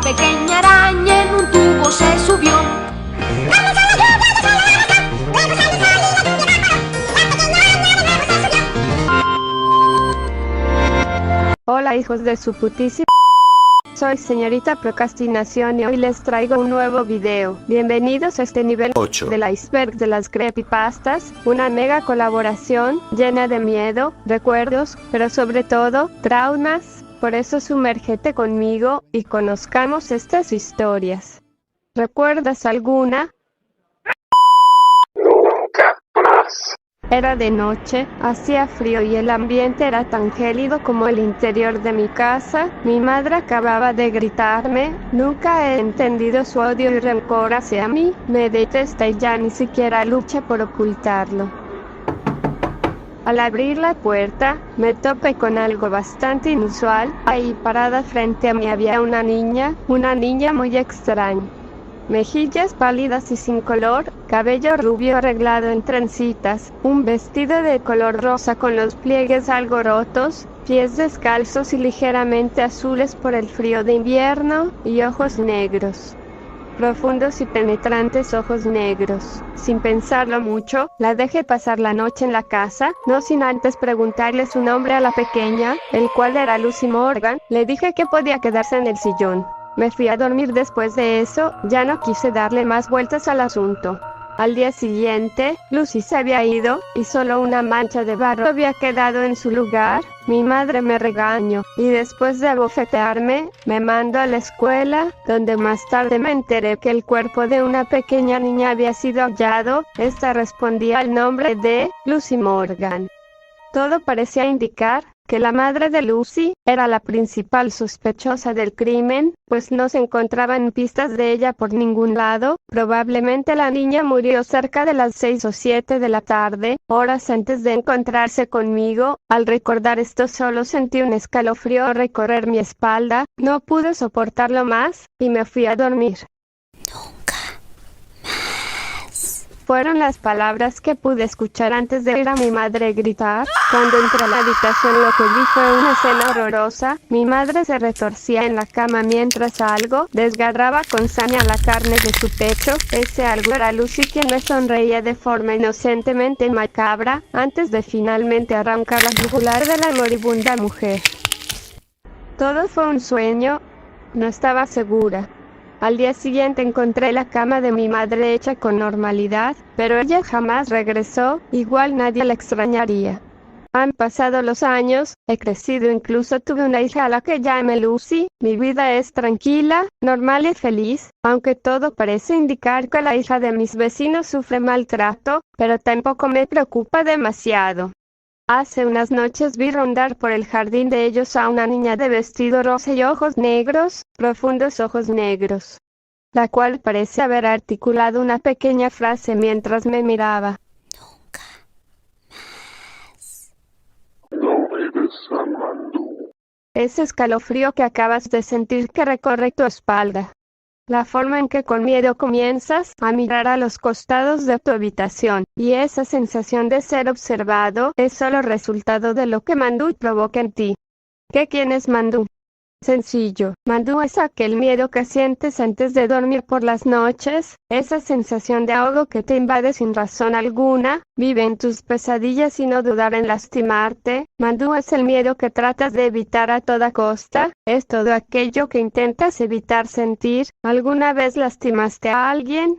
pequeña araña en un tubo se subió. Hola hijos de su putísima. Soy señorita Procrastinación y hoy les traigo un nuevo video. Bienvenidos a este nivel 8 del iceberg de las creepypastas, una mega colaboración llena de miedo, recuerdos, pero sobre todo, traumas. Por eso sumérgete conmigo y conozcamos estas historias. ¿Recuerdas alguna? Nunca más. Era de noche, hacía frío y el ambiente era tan gélido como el interior de mi casa. Mi madre acababa de gritarme: nunca he entendido su odio y rencor hacia mí, me detesta y ya ni siquiera lucha por ocultarlo. Al abrir la puerta, me topé con algo bastante inusual. Ahí parada frente a mí había una niña muy extraña. Mejillas pálidas y sin color, cabello rubio arreglado en trencitas, un vestido de color rosa con los pliegues algo rotos, pies descalzos y ligeramente azules por el frío de invierno, y ojos negros. Profundos y penetrantes ojos negros. Sin pensarlo mucho, la dejé pasar la noche en la casa, no sin antes preguntarle su nombre a la pequeña, el cual era Lucy Morgan. Le dije que podía quedarse en el sillón. Me fui a dormir después de eso, ya no quise darle más vueltas al asunto. Al día siguiente, Lucy se había ido, y solo una mancha de barro había quedado en su lugar. Mi madre me regañó, y después de abofetearme, me mandó a la escuela, donde más tarde me enteré que el cuerpo de una pequeña niña había sido hallado. Esta respondía al nombre de Lucy Morgan. Todo parecía indicar que la madre de Lucy era la principal sospechosa del crimen, pues no se encontraban pistas de ella por ningún lado. Probablemente la niña murió cerca de las 6 o 7 de la tarde, horas antes de encontrarse conmigo. Al recordar esto solo sentí un escalofrío recorrer mi espalda, no pude soportarlo más, y me fui a dormir. Fueron las palabras que pude escuchar antes de oír a mi madre gritar. Cuando entré a la habitación lo que vi fue una escena horrorosa. Mi madre se retorcía en la cama mientras algo desgarraba con saña la carne de su pecho. Ese algo era Lucy, quien me sonreía de forma inocentemente macabra, antes de finalmente arrancar la yugular de la moribunda mujer. Todo fue un sueño. No estaba segura. Al día siguiente encontré la cama de mi madre hecha con normalidad, pero ella jamás regresó, igual nadie la extrañaría. Han pasado los años, he crecido, incluso tuve una hija a la que llamé Lucy. Mi vida es tranquila, normal y feliz, aunque todo parece indicar que la hija de mis vecinos sufre maltrato, pero tampoco me preocupa demasiado. Hace unas noches vi rondar por el jardín de ellos a una niña de vestido rosa y ojos negros, profundos ojos negros, la cual parece haber articulado una pequeña frase mientras me miraba. Nunca más. No vives amando. Ese escalofrío que acabas de sentir que recorre tu espalda. La forma en que con miedo comienzas a mirar a los costados de tu habitación, y esa sensación de ser observado, es solo resultado de lo que Mandu provoca en ti. ¿Quién es Mandu? Sencillo. Mandu es aquel miedo que sientes antes de dormir por las noches, esa sensación de ahogo que te invade sin razón alguna, vive en tus pesadillas sin no dudar en lastimarte. Mandu es el miedo que tratas de evitar a toda costa, es todo aquello que intentas evitar sentir. ¿Alguna vez lastimaste a alguien?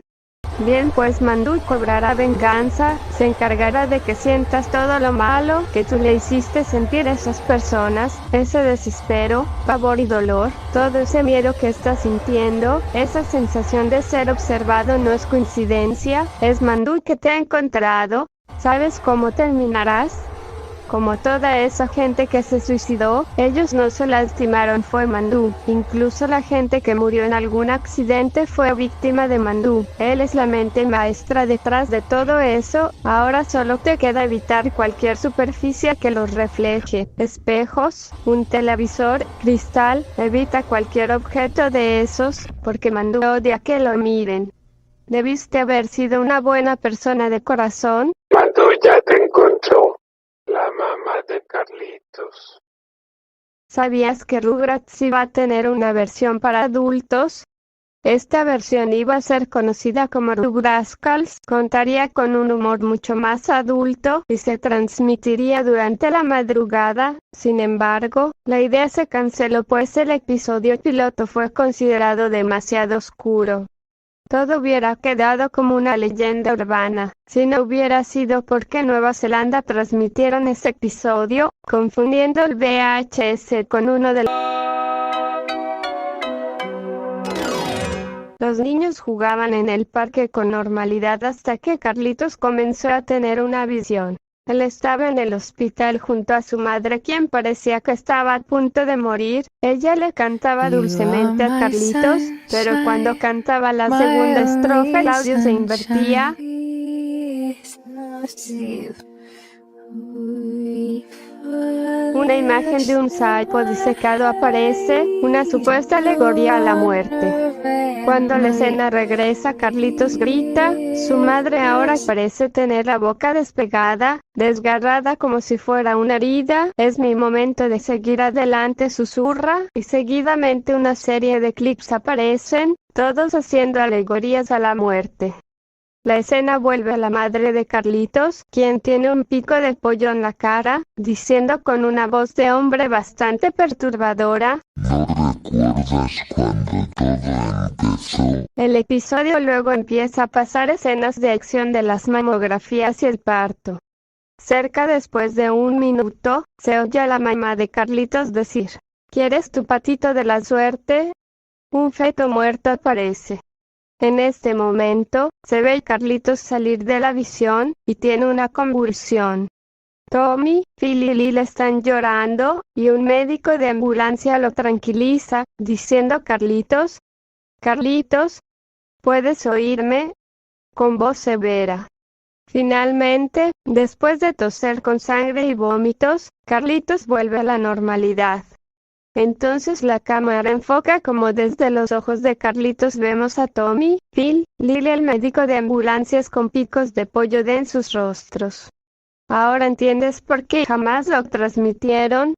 Bien, pues Mandu cobrará venganza, se encargará de que sientas todo lo malo que tú le hiciste sentir a esas personas, ese desespero, pavor y dolor, todo ese miedo que estás sintiendo, esa sensación de ser observado no es coincidencia, es Mandu que te ha encontrado. ¿Sabes cómo terminarás? Como toda esa gente que se suicidó, ellos no se lastimaron, fue Mandu. Incluso la gente que murió en algún accidente fue víctima de Mandu. Él es la mente maestra detrás de todo eso. Ahora solo te queda evitar cualquier superficie que los refleje. Espejos, un televisor, cristal, evita cualquier objeto de esos, porque Mandu odia que lo miren. Debiste haber sido una buena persona de corazón. Mandu ya te encontró. La mamá de Carlitos. ¿Sabías que Rugrats iba a tener una versión para adultos? Esta versión iba a ser conocida como Rugrascals, contaría con un humor mucho más adulto y se transmitiría durante la madrugada. Sin embargo, la idea se canceló pues el episodio piloto fue considerado demasiado oscuro. Todo hubiera quedado como una leyenda urbana, si no hubiera sido porque en Nueva Zelanda transmitieron ese episodio, confundiendo el VHS con uno de Los niños jugaban en el parque con normalidad hasta que Carlitos comenzó a tener una visión. Él estaba en el hospital junto a su madre, quien parecía que estaba a punto de morir. Ella le cantaba dulcemente a Carlitos, pero cuando cantaba la segunda estrofa el audio se invertía. Una imagen de un sapo disecado aparece, una supuesta alegoría a la muerte. Cuando la escena regresa, Carlitos grita, su madre ahora parece tener la boca despegada, desgarrada como si fuera una herida. Es mi momento de seguir adelante, susurra, y seguidamente una serie de clips aparecen, todos haciendo alegorías a la muerte. La escena vuelve a la madre de Carlitos, quien tiene un pico de pollo en la cara, diciendo con una voz de hombre bastante perturbadora: ¿No recuerdas cuando todo empezó? El episodio luego empieza a pasar escenas de acción de las mamografías y el parto. Cerca después de 1 minuto, se oye a la mamá de Carlitos decir: ¿Quieres tu patito de la suerte? Un feto muerto aparece. En este momento, se ve a Carlitos salir de la visión, y tiene una convulsión. Tommy, Phil y Lil están llorando, y un médico de ambulancia lo tranquiliza, diciendo: Carlitos, ¿puedes oírme? Con voz severa. Finalmente, después de toser con sangre y vómitos, Carlitos vuelve a la normalidad. Entonces la cámara enfoca como desde los ojos de Carlitos vemos a Tommy, Phil, Lil y el médico de ambulancias con picos de pollo en sus rostros. ¿Ahora entiendes por qué jamás lo transmitieron?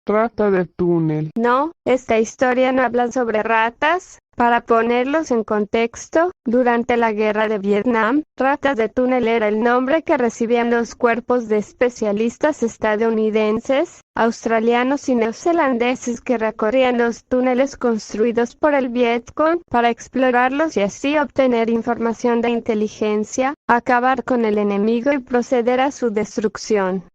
Rata de túnel. No, esta historia no habla sobre ratas. Para ponerlos en contexto, durante la guerra de Vietnam, ratas de túnel era el nombre que recibían los cuerpos de especialistas estadounidenses, australianos y neozelandeses que recorrían los túneles construidos por el Vietcong para explorarlos y así obtener información de inteligencia, acabar con el enemigo y proceder a su destrucción.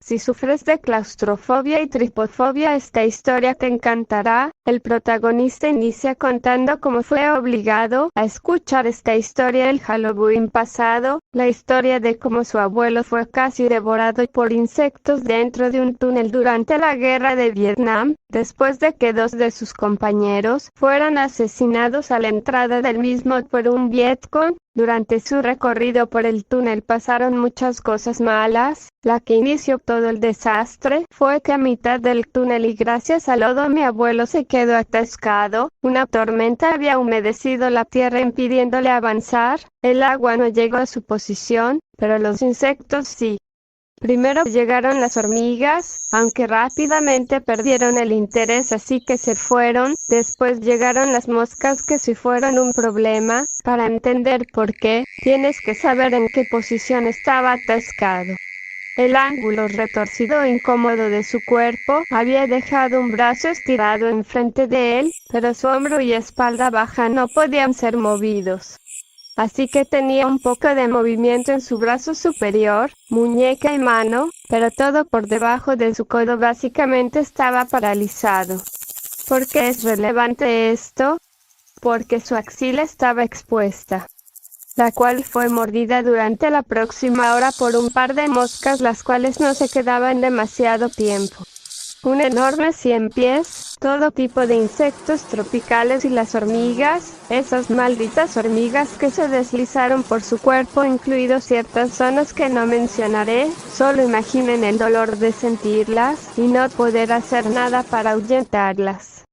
Si sufres de claustrofobia y tripofobia, esta historia te encantará. El protagonista inicia contando cómo fue obligado a escuchar esta historia el Halloween pasado, la historia de cómo su abuelo fue casi devorado por insectos dentro de un túnel durante la guerra de Vietnam, después de que 2 de sus compañeros fueran asesinados a la entrada del mismo por un Vietcong. Durante su recorrido por el túnel pasaron muchas cosas malas. La que inició todo el desastre fue que a mitad del túnel y gracias al lodo mi abuelo se quedó atascado. Una tormenta había humedecido la tierra impidiéndole avanzar. El agua no llegó a su posición, pero los insectos sí. Primero llegaron las hormigas, aunque rápidamente perdieron el interés así que se fueron. Después llegaron las moscas que sí fueron un problema. Para entender por qué, tienes que saber en qué posición estaba atascado. El ángulo retorcido e incómodo de su cuerpo había dejado un brazo estirado enfrente de él, pero su hombro y espalda baja no podían ser movidos. Así que tenía un poco de movimiento en su brazo superior, muñeca y mano, pero todo por debajo de su codo básicamente estaba paralizado. ¿Por qué es relevante esto? Porque su axila estaba expuesta, la cual fue mordida durante la próxima hora por un par de moscas, las cuales no se quedaban demasiado tiempo. Un enorme 100 pies, todo tipo de insectos tropicales y las hormigas, esas malditas hormigas que se deslizaron por su cuerpo, incluido ciertas zonas que no mencionaré. Solo imaginen el dolor de sentirlas y no poder hacer nada para ahuyentarlas.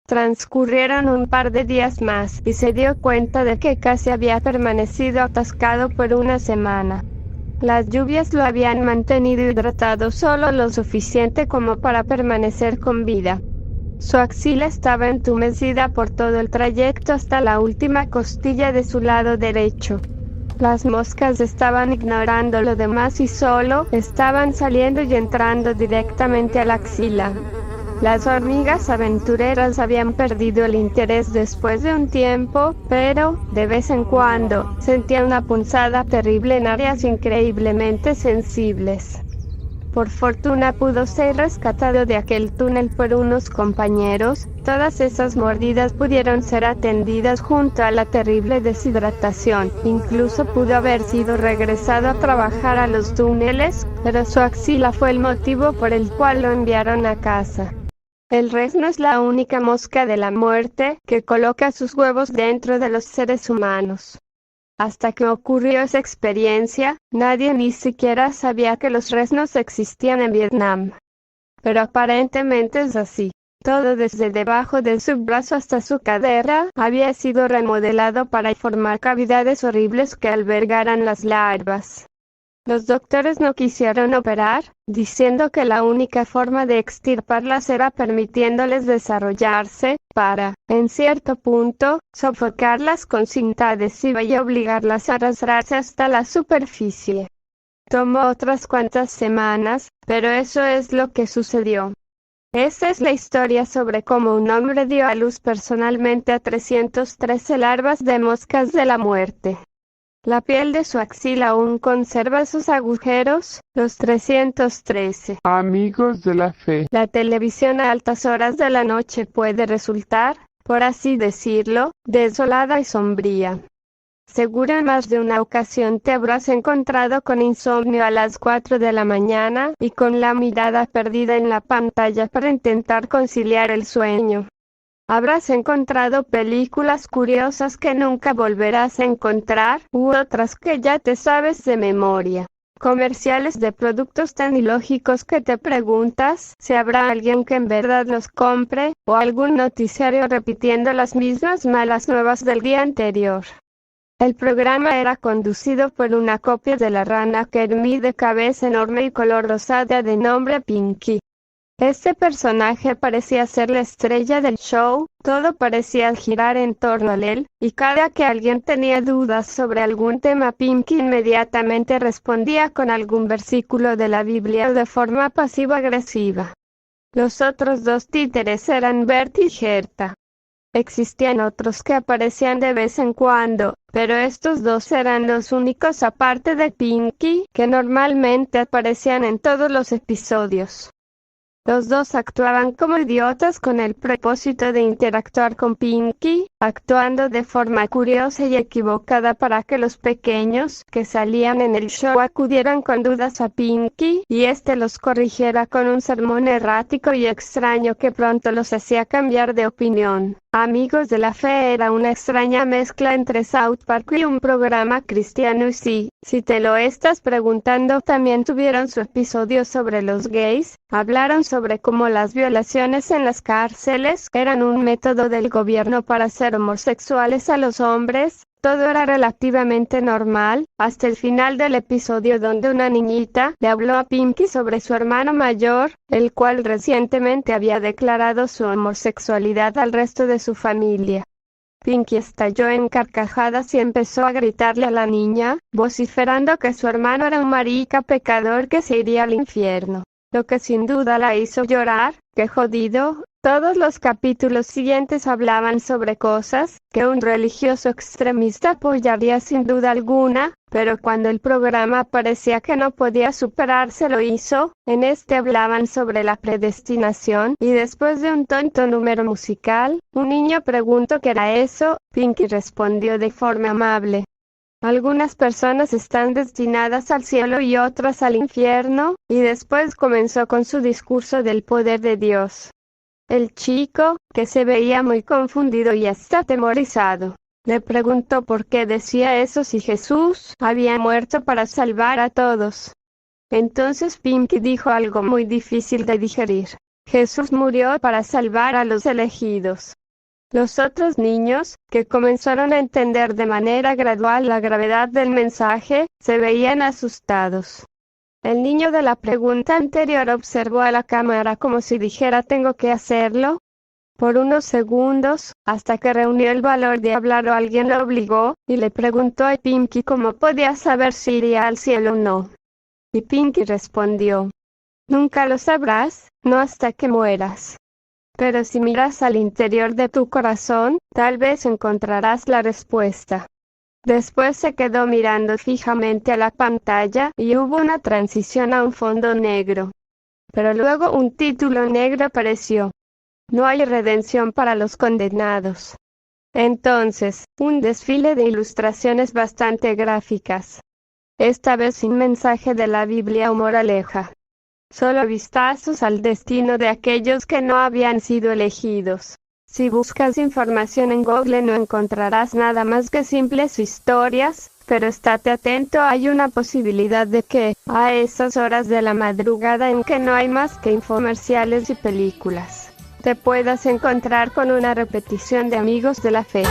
Transcurrieron un par de días más y se dio cuenta de que casi había permanecido atascado por una semana. Las lluvias lo habían mantenido hidratado solo lo suficiente como para permanecer con vida. Su axila estaba entumecida por todo el trayecto hasta la última costilla de su lado derecho. Las moscas estaban ignorando lo demás y solo estaban saliendo y entrando directamente a la axila. Las hormigas aventureras habían perdido el interés después de un tiempo, pero, de vez en cuando, sentían una punzada terrible en áreas increíblemente sensibles. Por fortuna pudo ser rescatado de aquel túnel por unos compañeros. Todas esas mordidas pudieron ser atendidas junto a la terrible deshidratación. Incluso pudo haber sido regresado a trabajar a los túneles, pero su axila fue el motivo por el cual lo enviaron a casa. El resno es la única mosca de la muerte que coloca sus huevos dentro de los seres humanos. Hasta que ocurrió esa experiencia, nadie ni siquiera sabía que los resnos existían en Vietnam. Pero aparentemente es así. Todo desde debajo de su brazo hasta su cadera había sido remodelado para formar cavidades horribles que albergaran las larvas. Los doctores no quisieron operar, diciendo que la única forma de extirparlas era permitiéndoles desarrollarse, para, en cierto punto, sofocarlas con cinta adhesiva y obligarlas a arrastrarse hasta la superficie. Tomó otras cuantas semanas, pero eso es lo que sucedió. Esa es la historia sobre cómo un hombre dio a luz personalmente a 313 larvas de moscas de la muerte. La piel de su axila aún conserva sus agujeros, los 313. Amigos de la fe. La televisión a altas horas de la noche puede resultar, por así decirlo, desolada y sombría. Seguro en más de una ocasión te habrás encontrado con insomnio a las 4 de la mañana y con la mirada perdida en la pantalla para intentar conciliar el sueño. Habrás encontrado películas curiosas que nunca volverás a encontrar, u otras que ya te sabes de memoria. Comerciales de productos tan ilógicos que te preguntas si habrá alguien que en verdad los compre, o algún noticiario repitiendo las mismas malas nuevas del día anterior. El programa era conducido por una copia de la rana Kermit de cabeza enorme y color rosada de nombre Pinky. Este personaje parecía ser la estrella del show, todo parecía girar en torno a él, y cada que alguien tenía dudas sobre algún tema Pinky inmediatamente respondía con algún versículo de la Biblia de forma pasivo-agresiva. Los otros dos títeres eran Bert y Gerta. Existían otros que aparecían de vez en cuando, pero estos dos eran los únicos aparte de Pinky que normalmente aparecían en todos los episodios. Los dos actuaban como idiotas con el propósito de interactuar con Pinky, actuando de forma curiosa y equivocada para que los pequeños que salían en el show acudieran con dudas a Pinky y éste los corrigiera con un sermón errático y extraño que pronto los hacía cambiar de opinión. Amigos de la Fe era una extraña mezcla entre South Park y un programa cristiano y sí, si te lo estás preguntando, también tuvieron su episodio sobre los gays, hablaron sobre cómo las violaciones en las cárceles eran un método del gobierno para hacer homosexuales a los hombres. Todo era relativamente normal, hasta el final del episodio donde una niñita le habló a Pinky sobre su hermano mayor, el cual recientemente había declarado su homosexualidad al resto de su familia. Pinky estalló en carcajadas y empezó a gritarle a la niña, vociferando que su hermano era un marica pecador que se iría al infierno. Lo que sin duda la hizo llorar. ¡Qué jodido! Todos los capítulos siguientes hablaban sobre cosas que un religioso extremista apoyaría sin duda alguna, pero cuando el programa parecía que no podía superarse lo hizo. En este hablaban sobre la predestinación, y después de un tonto número musical, un niño preguntó qué era eso. Pinky respondió de forma amable: algunas personas están destinadas al cielo y otras al infierno, y después comenzó con su discurso del poder de Dios. El chico, que se veía muy confundido y hasta atemorizado, le preguntó por qué decía eso si Jesús había muerto para salvar a todos. Entonces Pinky dijo algo muy difícil de digerir: Jesús murió para salvar a los elegidos. Los otros niños, que comenzaron a entender de manera gradual la gravedad del mensaje, se veían asustados. El niño de la pregunta anterior observó a la cámara como si dijera «¿Tengo que hacerlo?». Por unos segundos, hasta que reunió el valor de hablar o alguien lo obligó, y le preguntó a Pinky cómo podía saber si iría al cielo o no. Y Pinky respondió: «Nunca lo sabrás, no hasta que mueras. Pero si miras al interior de tu corazón, tal vez encontrarás la respuesta». Después se quedó mirando fijamente a la pantalla y hubo una transición a un fondo negro. Pero luego un título negro apareció: «No hay redención para los condenados». Entonces, un desfile de ilustraciones bastante gráficas. Esta vez sin mensaje de la Biblia o moraleja. Solo vistazos al destino de aquellos que no habían sido elegidos. Si buscas información en Google no encontrarás nada más que simples historias, pero estate atento, hay una posibilidad de que, a esas horas de la madrugada en que no hay más que infomerciales y películas, te puedas encontrar con una repetición de Amigos de la Fe.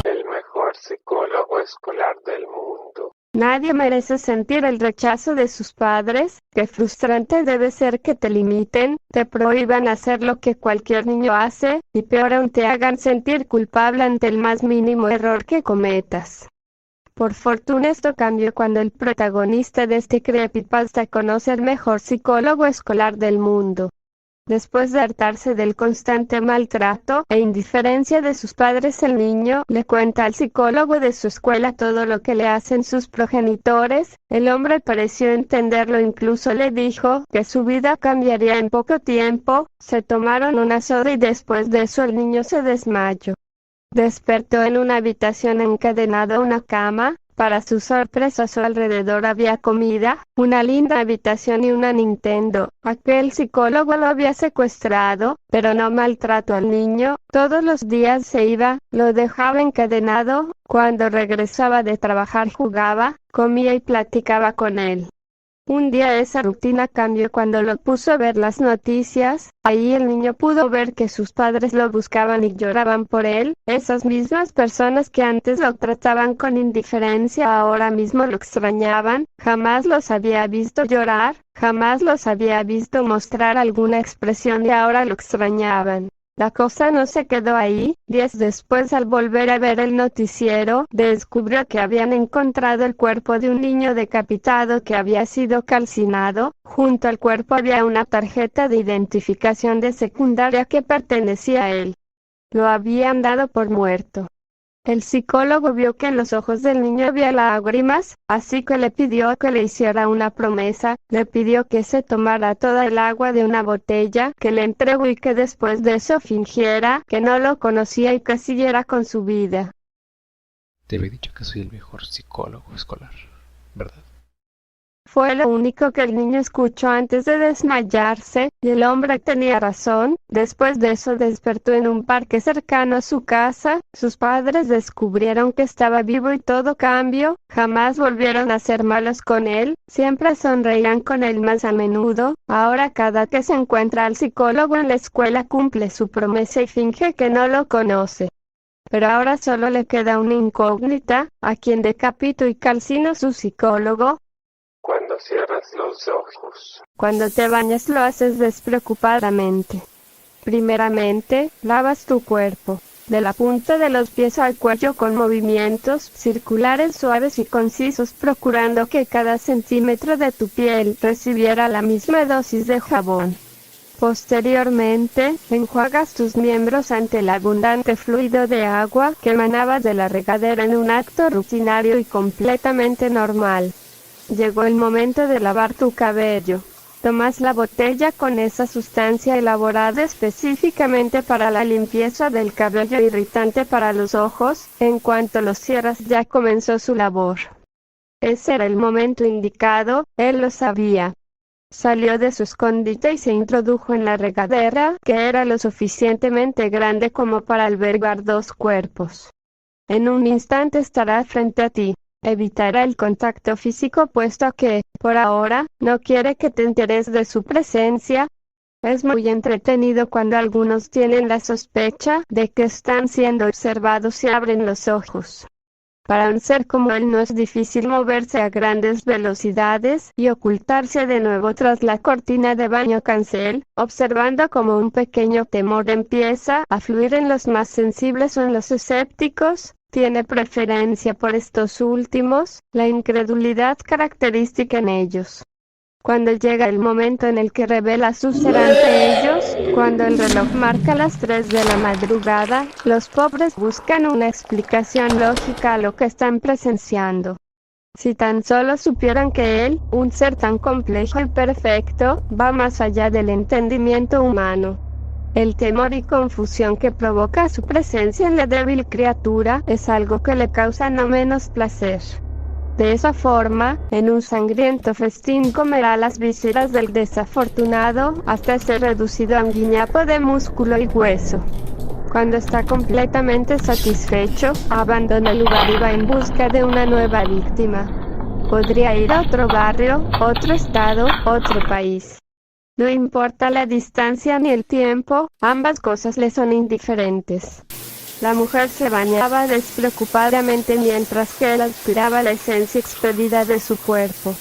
El mejor psicólogo escolar del mundo. Nadie merece sentir el rechazo de sus padres. Qué frustrante debe ser que te limiten, te prohíban hacer lo que cualquier niño hace, y peor aún te hagan sentir culpable ante el más mínimo error que cometas. Por fortuna esto cambió cuando el protagonista de este creepypasta conoce al mejor psicólogo escolar del mundo. Después de hartarse del constante maltrato e indiferencia de sus padres, el niño le cuenta al psicólogo de su escuela todo lo que le hacen sus progenitores. El hombre pareció entenderlo, incluso le dijo que su vida cambiaría en poco tiempo. Se tomaron una soda y después de eso el niño se desmayó. Despertó en una habitación encadenado a una cama. Para su sorpresa, a su alrededor había comida, una linda habitación y una Nintendo. Aquel psicólogo lo había secuestrado, pero no maltrató al niño. Todos los días se iba, lo dejaba encadenado. Cuando regresaba de trabajar jugaba, comía y platicaba con él. Un día esa rutina cambió cuando lo puso a ver las noticias. Ahí el niño pudo ver que sus padres lo buscaban y lloraban por él. Esas mismas personas que antes lo trataban con indiferencia ahora mismo lo extrañaban. Jamás los había visto llorar, jamás los había visto mostrar alguna expresión y ahora lo extrañaban. La cosa no se quedó ahí. Días después, al volver a ver el noticiero, descubrió que habían encontrado el cuerpo de un niño decapitado que había sido calcinado. Junto al cuerpo había una tarjeta de identificación de secundaria que pertenecía a él. Lo habían dado por muerto. El psicólogo vio que en los ojos del niño había lágrimas, así que le pidió que le hiciera una promesa. Le pidió que se tomara toda el agua de una botella que le entregó y que después de eso fingiera que no lo conocía y que siguiera con su vida. Te había dicho que soy el mejor psicólogo escolar, ¿verdad? Fue lo único que el niño escuchó antes de desmayarse, y el hombre tenía razón. Después de eso despertó en un parque cercano a su casa. Sus padres descubrieron que estaba vivo y todo cambió. Jamás volvieron a ser malos con él, siempre sonreían con él más a menudo. Ahora cada que se encuentra al psicólogo en la escuela cumple su promesa y finge que no lo conoce. Pero ahora solo le queda una incógnita: ¿a quién decapitó y calcinó su psicólogo? Cuando cierras los ojos. Cuando te bañas lo haces despreocupadamente. Primeramente, lavas tu cuerpo, de la punta de los pies al cuello con movimientos circulares suaves y concisos, procurando que cada centímetro de tu piel recibiera la misma dosis de jabón. Posteriormente, enjuagas tus miembros ante el abundante fluido de agua que emanaba de la regadera en un acto rutinario y completamente normal. Llegó el momento de lavar tu cabello. Tomas la botella con esa sustancia elaborada específicamente para la limpieza del cabello, irritante para los ojos. En cuanto los cierras ya comenzó su labor. Ese era el momento indicado, él lo sabía. Salió de su escondite y se introdujo en la regadera, que era lo suficientemente grande como para albergar 2 cuerpos. En un instante estará frente a ti. Evitará el contacto físico puesto que, por ahora, no quiere que te enteres de su presencia. Es muy entretenido cuando algunos tienen la sospecha de que están siendo observados y abren los ojos. Para un ser como él no es difícil moverse a grandes velocidades y ocultarse de nuevo tras la cortina de baño cancel, observando como un pequeño temor empieza a fluir en los más sensibles o en los escépticos. Tiene preferencia por estos últimos, la incredulidad característica en ellos. Cuando llega el momento en el que revela su ser ante ellos, cuando el reloj marca las 3 de la madrugada, los pobres buscan una explicación lógica a lo que están presenciando. Si tan solo supieran que él, un ser tan complejo y perfecto, va más allá del entendimiento humano. El temor y confusión que provoca su presencia en la débil criatura es algo que le causa no menos placer. De esa forma, en un sangriento festín comerá las vísceras del desafortunado hasta ser reducido a un guiñapo de músculo y hueso. Cuando está completamente satisfecho, abandona el lugar y va en busca de una nueva víctima. Podría ir a otro barrio, otro estado, otro país. No importa la distancia ni el tiempo, ambas cosas le son indiferentes. La mujer se bañaba despreocupadamente mientras que él aspiraba la esencia expelida de su cuerpo.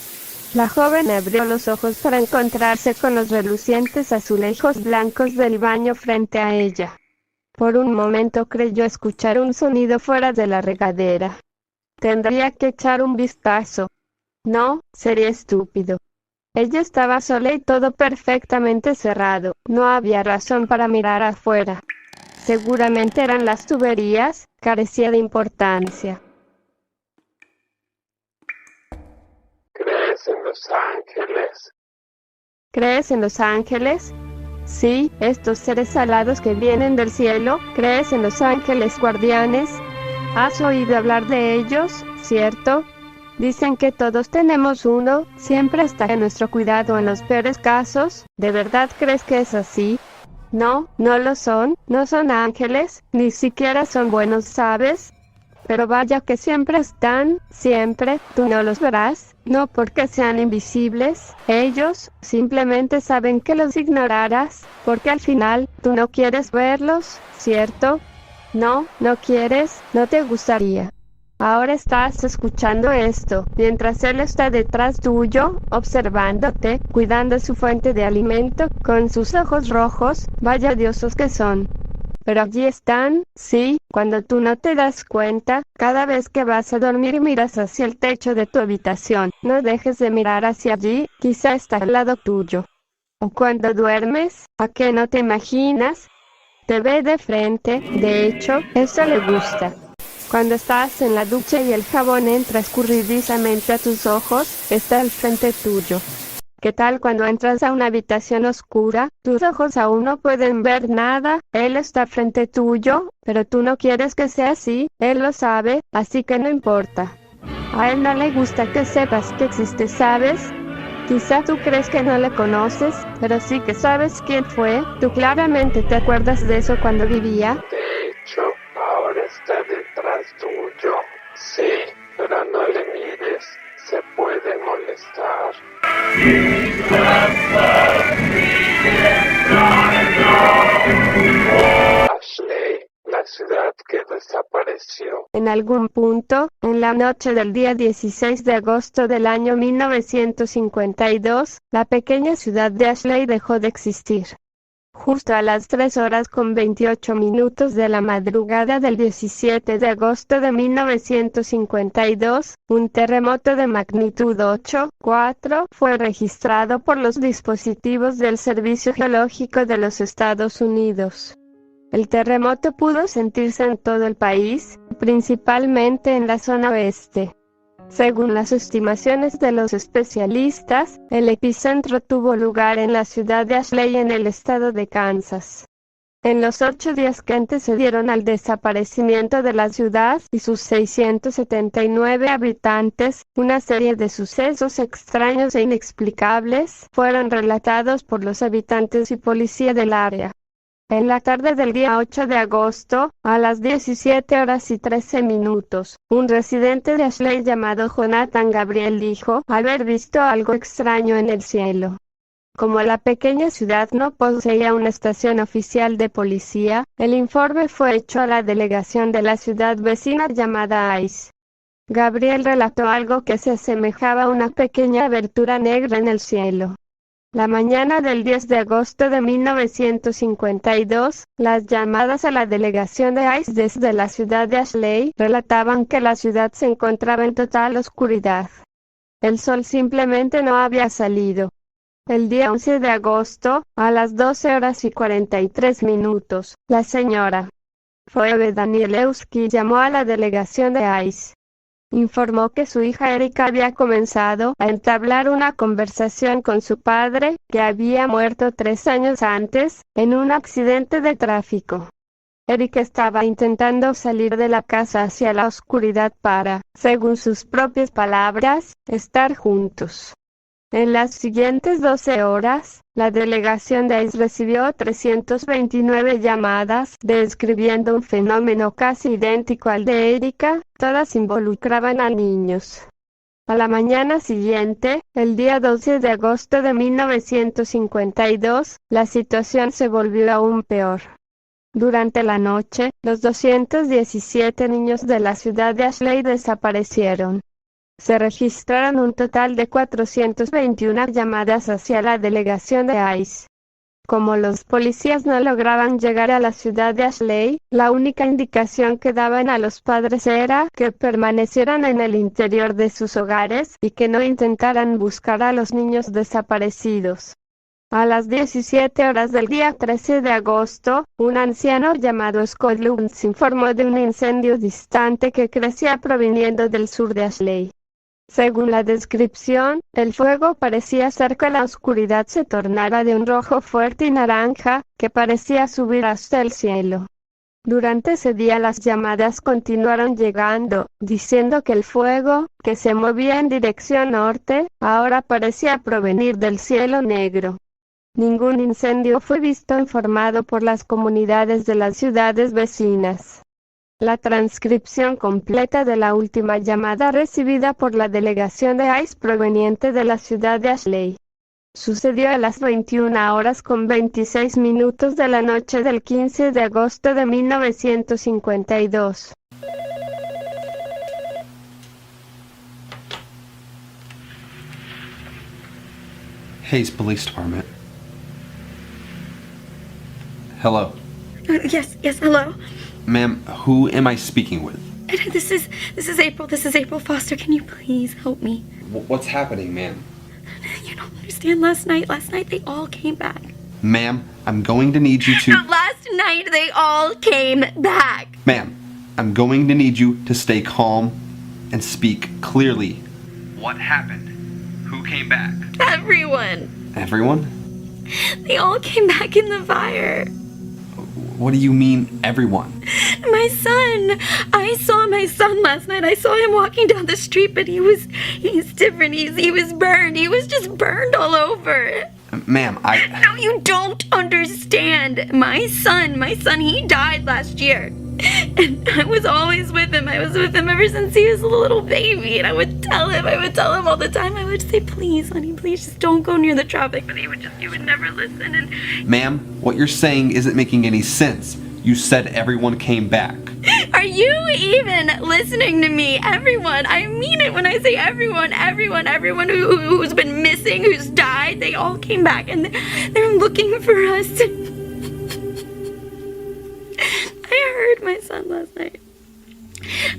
La joven abrió los ojos para encontrarse con los relucientes azulejos blancos del baño frente a ella. Por un momento creyó escuchar un sonido fuera de la regadera. Tendría que echar un vistazo. No, sería estúpido. Ella estaba sola y todo perfectamente cerrado. No había razón para mirar afuera. Seguramente eran las tuberías, carecía de importancia. ¿Crees en los ángeles? ¿Crees en los ángeles? Sí, estos seres alados que vienen del cielo. ¿Crees en los ángeles guardianes? ¿Has oído hablar de ellos, cierto? Dicen que todos tenemos uno, siempre está a nuestro cuidado en los peores casos. ¿De verdad crees que es así? No, no lo son, no son ángeles, ni siquiera son buenos, ¿sabes? Pero vaya que siempre están, siempre, tú no los verás, no porque sean invisibles, ellos simplemente saben que los ignorarás, porque al final, tú no quieres verlos, ¿cierto? No, no quieres, no te gustaría. Ahora estás escuchando esto, mientras él está detrás tuyo, observándote, cuidando su fuente de alimento, con sus ojos rojos, vaya odiosos que son. Pero allí están, sí, cuando tú no te das cuenta, cada vez que vas a dormir y miras hacia el techo de tu habitación, no dejes de mirar hacia allí, quizá está al lado tuyo. O cuando duermes, ¿a qué no te imaginas? Te ve de frente, de hecho, eso le gusta. Cuando estás en la ducha y el jabón entra escurridizamente a tus ojos, está al frente tuyo. ¿Qué tal cuando entras a una habitación oscura? Tus ojos aún no pueden ver nada, él está frente tuyo, pero tú no quieres que sea así, él lo sabe, así que no importa. A él no le gusta que sepas que existe, ¿sabes? Quizá tú crees que no le conoces, pero sí que sabes quién fue, tú claramente te acuerdas de eso cuando vivía. De hecho, ahora está detrás tuyo. Sí, pero no le mires, se puede molestar. Ashley, la ciudad que desapareció. En algún punto, en la noche del día 16 de agosto del año 1952, la pequeña ciudad de Ashley dejó de existir. Justo a las 3:28 de la madrugada del 17 de agosto de 1952, un terremoto de magnitud 8,4 fue registrado por los dispositivos del Servicio Geológico de los Estados Unidos. El terremoto pudo sentirse en todo el país, principalmente en la zona oeste. Según las estimaciones de los especialistas, el epicentro tuvo lugar en la ciudad de Ashley en el estado de Kansas. En los 8 días que antecedieron al desaparecimiento de la ciudad y sus 679 habitantes, una serie de sucesos extraños e inexplicables fueron relatados por los habitantes y policía del área. En la tarde del día 8 de agosto, a las 17:13, un residente de Ashley llamado Jonathan Gabriel dijo haber visto algo extraño en el cielo. Como la pequeña ciudad no poseía una estación oficial de policía, el informe fue hecho a la delegación de la ciudad vecina llamada Ice. Gabriel relató algo que se asemejaba a una pequeña abertura negra en el cielo. La mañana del 10 de agosto de 1952, las llamadas a la delegación de ICE desde la ciudad de Ashley relataban que la ciudad se encontraba en total oscuridad. El sol simplemente no había salido. El día 11 de agosto, a las 12:43, la señora Phoebe Danielewski llamó a la delegación de ICE. Informó que su hija Erika había comenzado a entablar una conversación con su padre, que había muerto 3 años antes, en un accidente de tráfico. Erika estaba intentando salir de la casa hacia la oscuridad para, según sus propias palabras, estar juntos. En las siguientes 12 horas, la delegación de ICE recibió 329 llamadas describiendo un fenómeno casi idéntico al de Erika, todas involucraban a niños. A la mañana siguiente, el día 12 de agosto de 1952, la situación se volvió aún peor. Durante la noche, los 217 niños de la ciudad de Ashley desaparecieron. Se registraron un total de 421 llamadas hacia la delegación de ICE. Como los policías no lograban llegar a la ciudad de Ashley, la única indicación que daban a los padres era que permanecieran en el interior de sus hogares y que no intentaran buscar a los niños desaparecidos. A las 17 horas del día 13 de agosto, un anciano llamado Scott Luntz informó de un incendio distante que crecía proviniendo del sur de Ashley. Según la descripción, el fuego parecía hacer que la oscuridad se tornara de un rojo fuerte y naranja, que parecía subir hasta el cielo. Durante ese día las llamadas continuaron llegando, diciendo que el fuego, que se movía en dirección norte, ahora parecía provenir del cielo negro. Ningún incendio fue visto informado por las comunidades de las ciudades vecinas. La transcripción completa de la última llamada recibida por la delegación de ICE proveniente de la ciudad de Ashley sucedió a las 21:26 de la noche del 15 de agosto de 1952. Hayes Police Department. Hello. Yes, hello. Ma'am, who am I speaking with? This is April. This is April Foster. Can you please help me? What's happening, ma'am? You don't understand. Last night they all came back. Ma'am, I'm going to need you to... Last night they all came back. Ma'am, I'm going to need you to stay calm and speak clearly. What happened? Who came back? Everyone. Everyone? They all came back in the fire. What do you mean, everyone? My son. I saw my son last night. I saw him walking down the street, but he's different. He was burned. He was just burned all over. Ma'am, No, you don't understand. My son, he died last year. And I was always with him. I was with him ever since he was a little baby. And I would tell him all the time. I would say, please, honey, please just don't go near the traffic. But he would never listen. And ma'am, what you're saying isn't making any sense. You said everyone came back. Are you even listening to me? Everyone. I mean it when I say everyone who's been missing, who's died, they all came back and they're looking for us. I heard my son last night.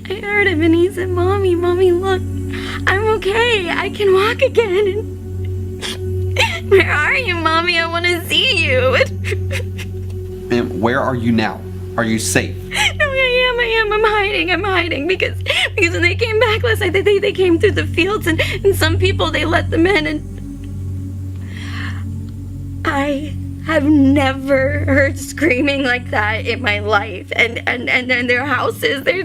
I heard him and he said, Mommy, look, I'm okay. I can walk again. And where are you, Mommy? I want to see you. Ma'am, where are you now? Are you safe? No, I am. I'm hiding because when they came back last night, they came through the fields and some people, they let them in and I have never heard screaming like that in my life. And their houses, their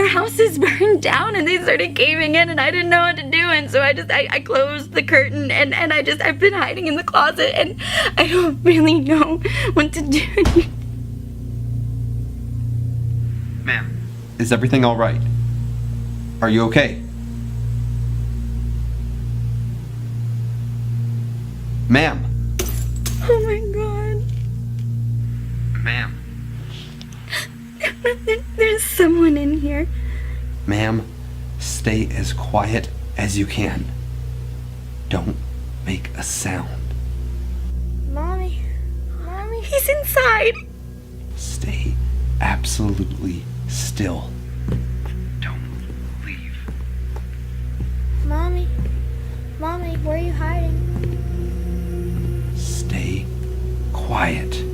houses burned down and they started caving in, and I didn't know what to do. And so I closed the curtain, and I've been hiding in the closet, and I don't really know what to do. Ma'am, is everything all right? Are you okay? Ma'am. Oh my god. Ma'am. There's someone in here. Ma'am, stay as quiet as you can. Don't make a sound. Mommy. He's inside. Stay absolutely still. Don't leave. Mommy, where are you hiding? Stay quiet.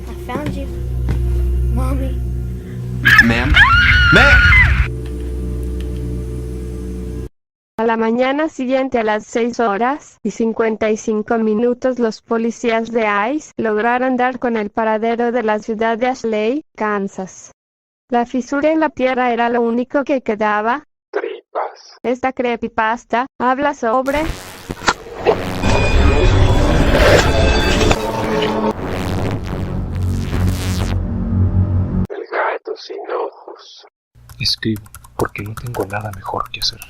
I found you. Mommy. Ma'am? Ma'am! A la mañana siguiente a las 6:55 los policías de ICE lograron dar con el paradero de la ciudad de Ashley, Kansas. La fisura en la tierra era lo único que quedaba. Tripas. Esta creepypasta habla sobre El gato sin ojos. Escribo porque no tengo nada mejor que hacer.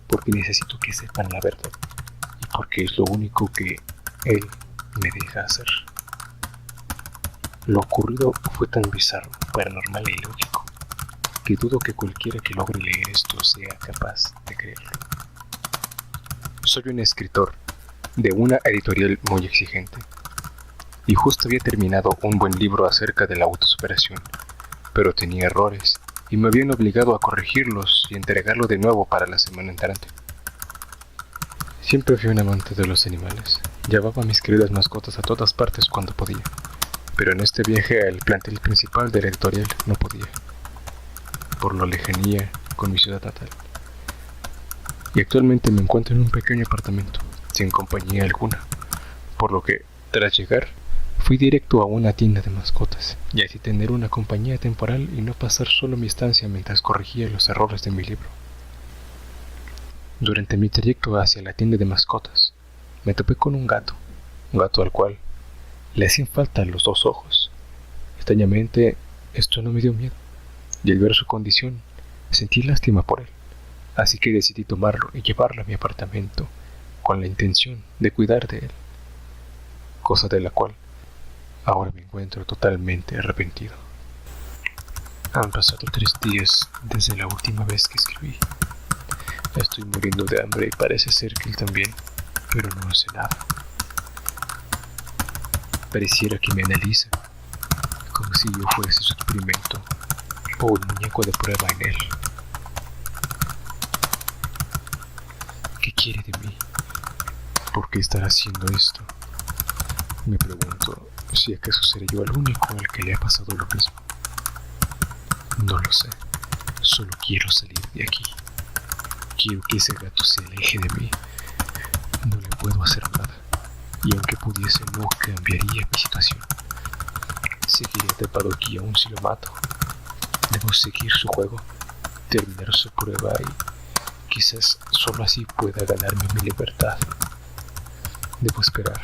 Porque necesito que sepan la verdad. Y porque es lo único que él me deja hacer. Lo ocurrido fue tan bizarro, paranormal e ilógico, que dudo que cualquiera que logre leer esto sea capaz de creerlo. Soy un escritor de una editorial muy exigente. Y justo había terminado un buen libro acerca de la autosuperación, pero tenía errores y me habían obligado a corregirlos y entregarlo de nuevo para la semana entrante. Siempre fui un amante de los animales. Llevaba a mis queridas mascotas a todas partes cuando podía, pero en este viaje al plantel principal de la editorial no podía, por la lejanía con mi ciudad natal. Y actualmente me encuentro en un pequeño apartamento, sin compañía alguna, por lo que, tras llegar, fui directo a una tienda de mascotas, y así tener una compañía temporal y no pasar solo mi estancia mientras corregía los errores de mi libro. Durante mi trayecto hacia la tienda de mascotas, me topé con un gato al cual le hacían falta los dos ojos. Extrañamente, esto no me dio miedo, y al ver su condición, sentí lástima por él, así que decidí tomarlo y llevarlo a mi apartamento, con la intención de cuidar de él, cosa de la cual ahora me encuentro totalmente arrepentido. Han pasado 3 días desde la última vez que escribí. Estoy muriendo de hambre y parece ser que él también, pero no hace nada. Pareciera que me analiza, como si yo fuese su experimento o un muñeco de prueba en él. ¿Qué quiere de mí? ¿Por qué estará haciendo esto? Me pregunto si acaso seré yo el único al que le ha pasado lo mismo. No lo sé, solo quiero salir de aquí. Quiero que ese gato se aleje de mí. No le puedo hacer nada, y aunque pudiese no cambiaría mi situación. Seguiré atrapado aquí aún si lo mato. Debo seguir su juego, terminar su prueba y quizás solo así pueda ganarme mi libertad. Debo esperar,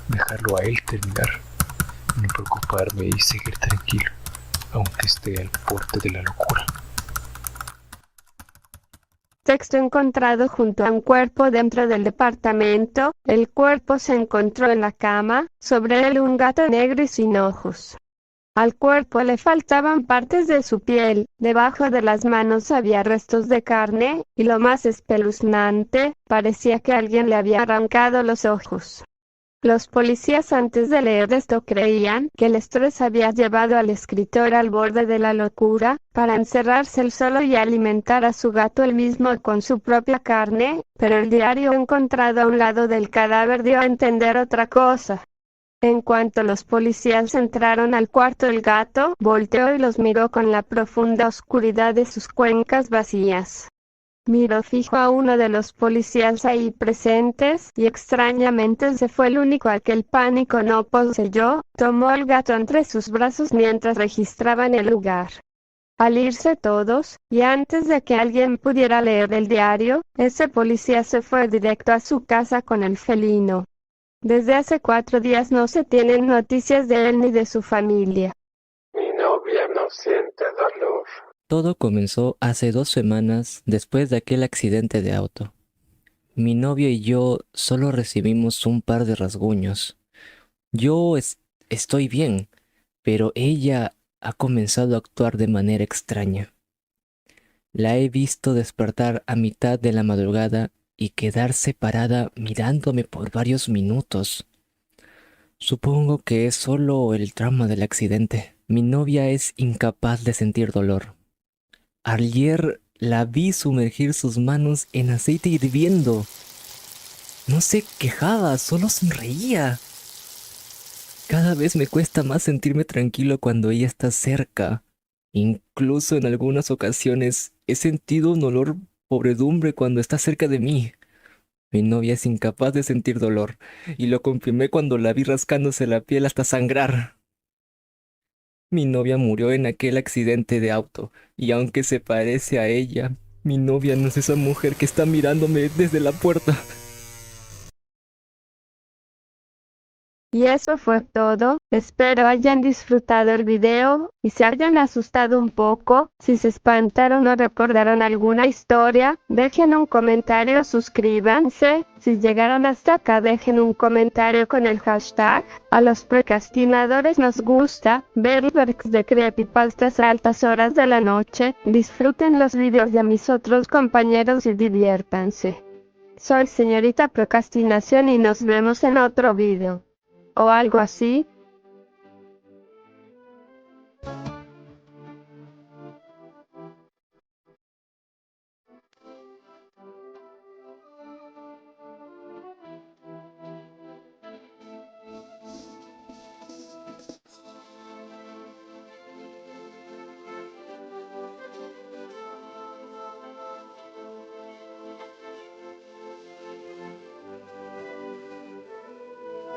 dejarlo a él terminar, no preocuparme y seguir tranquilo, aunque esté al borde de la locura. Texto encontrado junto a un cuerpo dentro del departamento. El cuerpo se encontró en la cama, sobre él un gato negro y sin ojos. Al cuerpo le faltaban partes de su piel, debajo de las manos había restos de carne, y lo más espeluznante, parecía que alguien le había arrancado los ojos. Los policías antes de leer esto creían que el estrés había llevado al escritor al borde de la locura, para encerrarse él solo y alimentar a su gato él mismo con su propia carne, pero el diario encontrado a un lado del cadáver dio a entender otra cosa. En cuanto los policías entraron al cuarto, el gato volteó y los miró con la profunda oscuridad de sus cuencas vacías. Miró fijo a uno de los policías ahí presentes y extrañamente ese fue el único al que el pánico no poseyó. Tomó al gato entre sus brazos mientras registraban el lugar. Al irse todos, y antes de que alguien pudiera leer el diario, ese policía se fue directo a su casa con el felino. Desde hace 4 días no se tienen noticias de él ni de su familia. Mi novia no siente dolor. Todo comenzó hace 2 semanas después de aquel accidente de auto. Mi novia y yo solo recibimos un par de rasguños. Yo estoy bien, pero ella ha comenzado a actuar de manera extraña. La he visto despertar a mitad de la madrugada y quedarse parada mirándome por varios minutos. Supongo que es solo el trauma del accidente. Mi novia es incapaz de sentir dolor. Ayer la vi sumergir sus manos en aceite hirviendo. No se quejaba, solo sonreía. Cada vez me cuesta más sentirme tranquilo cuando ella está cerca. Incluso en algunas ocasiones he sentido un olor podredumbre cuando está cerca de mí. Mi novia es incapaz de sentir dolor, y lo confirmé cuando la vi rascándose la piel hasta sangrar. Mi novia murió en aquel accidente de auto, y aunque se parece a ella, mi novia no es esa mujer que está mirándome desde la puerta. Y eso fue todo. Espero hayan disfrutado el video y se hayan asustado un poco. Si se espantaron o recordaron alguna historia, dejen un comentario, suscríbanse. Si llegaron hasta acá, dejen un comentario con el hashtag. A los procrastinadores nos gusta ver videos de creepypastas a altas horas de la noche. Disfruten los videos de mis otros compañeros y diviértanse. Soy señorita Procrastinación y nos vemos en otro video. O algo así.